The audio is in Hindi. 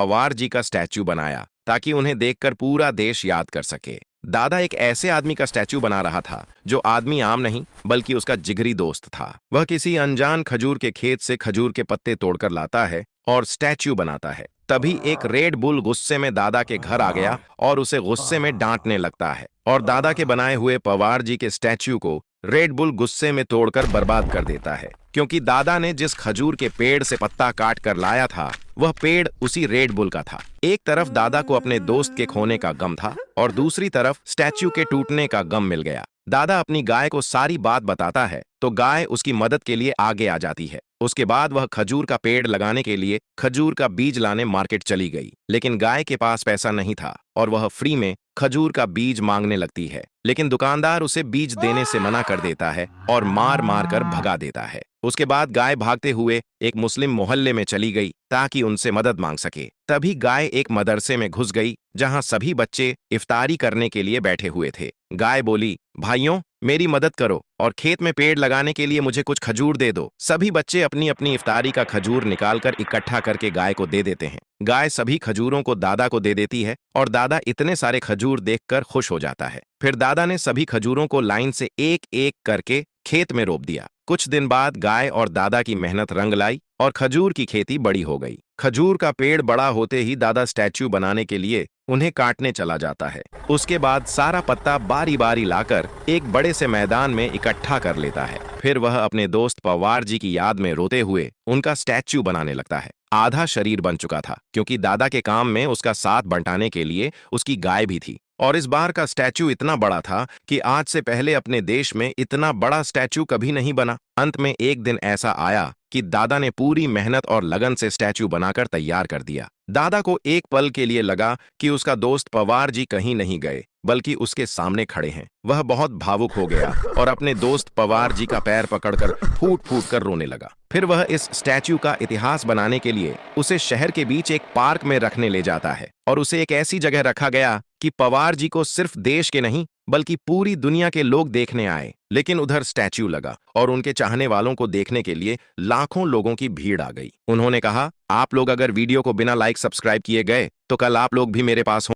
पवार जी का स्टैचू बनाया ताकि उन्हें देखकर पूरा देश याद कर सके। दादा एक ऐसे आदमी का स्टैचू बना रहा था जो आदमी आम नहीं बल्कि उसका जिगरी दोस्त था। वह किसी अनजान खजूर के खेत से खजूर के पत्ते तोड़कर लाता है और स्टैचू बनाता है। तभी एक रेड बुल गुस्से में दादा के घर आ गया और उसे गुस्से में डांटने लगता है और दादा के बनाए हुए पवार जी के स्टैच्यू को रेड बुल गुस्से में तोड़कर बर्बाद कर देता है, क्योंकि दादा ने जिस खजूर के पेड़ से पत्ता काट कर लाया था वह पेड़ उसी रेड बुल का था। एक तरफ दादा को अपने दोस्त के खोने का गम था और दूसरी तरफ स्टैच्यू के टूटने का गम मिल गया। दादा अपनी गाय को सारी बात बताता है तो गाय उसकी मदद के लिए आगे आ जाती है। उसके बाद वह खजूर का पेड़ लगाने के लिए खजूर का बीज लाने मार्केट चली गई, लेकिन गाय के पास पैसा नहीं था और वह फ्री में खजूर का बीज मांगने लगती है, लेकिन दुकानदार उसे बीज देने से मना कर देता है और मार मार कर भगा देता है। उसके बाद गाय भागते हुए एक मुस्लिम मोहल्ले में चली गई ताकि उनसे मदद मांग सके। तभी गाय एक मदरसे में घुस गई जहां सभी बच्चे इफ्तारी करने के लिए बैठे हुए थे। गाय बोली, भाइयों मेरी मदद करो और खेत में पेड़ लगाने के लिए मुझे कुछ खजूर दे दो। सभी बच्चे अपनी अपनी इफ्तारी का खजूर निकालकर इकट्ठा करके गाय को दे देते हैं। गाय सभी खजूरों को दादा को दे देती है और दादा इतने सारे खजूर देखकर खुश हो जाता है। फिर दादा ने सभी खजूरों को लाइन से एक एक करके खेत में रोप दिया। कुछ दिन बाद गाय और दादा की मेहनत रंग लाई और खजूर की खेती बड़ी हो गई। खजूर का पेड़ बड़ा होते ही दादा स्टैच्यू बनाने के लिए उन्हें काटने चला जाता है। उसके बाद सारा पत्ता बारी बारी लाकर एक बड़े से मैदान में इकट्ठा कर लेता है। फिर वह अपने दोस्त पवार जी की याद में रोते हुए उनका स्टैच्यू बनाने लगता है। आधा शरीर बन चुका था क्योंकि दादा के काम में उसका साथ बंटाने के लिए उसकी गाय भी थी। और इस बार का स्टैच्यू इतना बड़ा था कि आज से पहले अपने देश में इतना बड़ा स्टैच्यू कभी नहीं बना। अंत में एक दिन ऐसा आया कि दादा ने पूरी मेहनत और लगन से स्टैच्यू बनाकर तैयार कर दिया। दादा को एक पल के लिए लगा कि उसका दोस्त पवार जी कहीं नहीं गए बल्कि उसके सामने खड़े हैं। वह बहुत भावुक हो गया और अपने दोस्त पवार जी का पैर पकड़कर फूट फूट कर रोने लगा। फिर वह इस स्टैच्यू का इतिहास बनाने के लिए उसे शहर के बीच एक पार्क में रखने ले जाता है और उसे एक ऐसी जगह रखा गया कि पवार जी को सिर्फ देश के नहीं बल्कि पूरी दुनिया के लोग देखने आए। लेकिन उधर स्टैच्यू लगा और उनके चाहने वालों को देखने के लिए लाखों लोगों की भीड़ आ गई। उन्होंने कहा, आप लोग अगर वीडियो को बिना लाइक सब्सक्राइब किए गए तो कल आप लोग भी मेरे पास